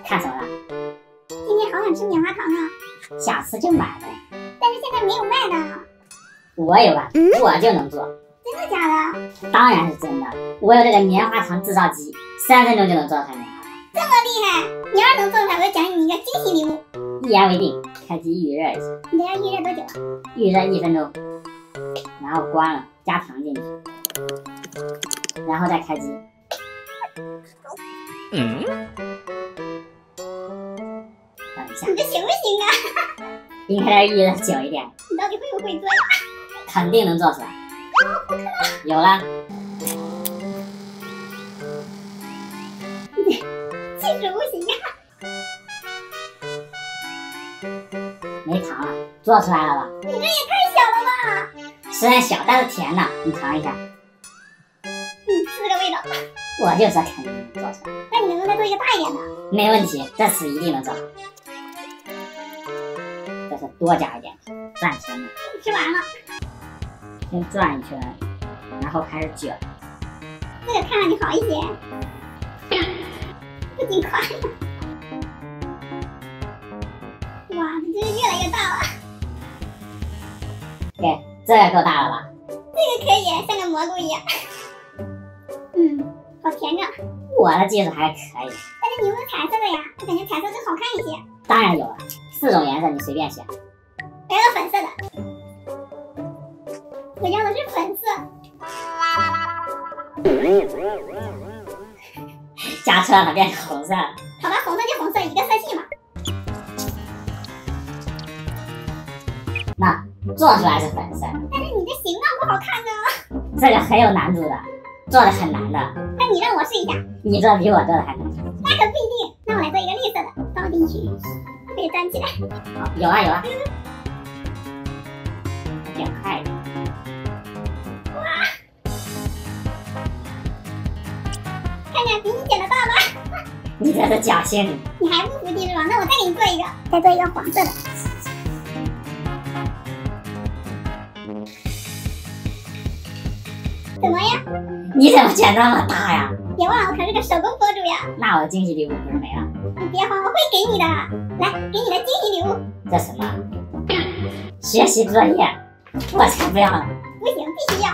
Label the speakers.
Speaker 1: 看什么了？
Speaker 2: 今天好想吃棉花糖啊！
Speaker 1: 想吃就买呗。
Speaker 2: 但是现在没有卖的。
Speaker 1: 我有啊，我就能做。
Speaker 2: 真的假的？
Speaker 1: 当然是真的。我有这个棉花糖制造机，3分钟就能做出来棉花糖。
Speaker 2: 这么厉害！你要是能做出来，我就奖励你一个惊喜礼物。
Speaker 1: 一言为定。开机预热一下。
Speaker 2: 你这要预热多久啊？
Speaker 1: 预热1分钟，然后关了，加糖进去，然后再开机。等一下，
Speaker 2: 你这行不行啊？
Speaker 1: 应该预热久一点。
Speaker 2: 你到底会不会做呀？
Speaker 1: 肯定能做出来。有了。
Speaker 2: 技术不行啊！
Speaker 1: 没糖了，做出来了吧？
Speaker 2: 你这也太小了吧！
Speaker 1: 虽然小，但是甜的，你尝一下。
Speaker 2: 是这个味道。
Speaker 1: 我就说肯定能做出来。
Speaker 2: 那你能不能再做一个大一点的？
Speaker 1: 没问题，这次一定能做好。这是多加一点糖，赚钱的。
Speaker 2: 吃完了。
Speaker 1: 先转一圈，然后开始卷。
Speaker 2: 这个看上去好一些。不仅快。哇，这真是越来越大了。
Speaker 1: 对，这个够大了吧？
Speaker 2: 这个可以，像个蘑菇一样。好甜着。
Speaker 1: 我的技术还可以。
Speaker 2: 但是你用的彩色的呀，我感觉彩色更好看一些。
Speaker 1: 当然有了，4种颜色你随便选。
Speaker 2: 我要粉色的。我要的是粉色。
Speaker 1: 加错了，变成红色了。
Speaker 2: 好吧，红色就红色，一个色系嘛。
Speaker 1: 那做出来是粉色，
Speaker 2: 但是你这形状不好看呢。
Speaker 1: 这个很有难度的，做的很难的。
Speaker 2: 那你让我试一下。
Speaker 1: 你做比我做的还难。
Speaker 2: 那可不一定。那我来做一个绿色的，倒进去，可以粘起来。
Speaker 1: 好，有了有了。变快一点。
Speaker 2: 哇！看看比你剪的大吧。
Speaker 1: 你这是侥幸。
Speaker 2: 你还不服气是吧？那我再给你做一个，再做一个黄色的。怎么样？
Speaker 1: 你怎么剪这么大呀？
Speaker 2: 别忘了，我可是个手工博主呀。
Speaker 1: 那我的惊喜礼物不是没了？
Speaker 2: 你别慌，我会给你的。来，给你的惊喜礼物。
Speaker 1: 这什么？学习作业？我才不要了。
Speaker 2: 不行，必须要。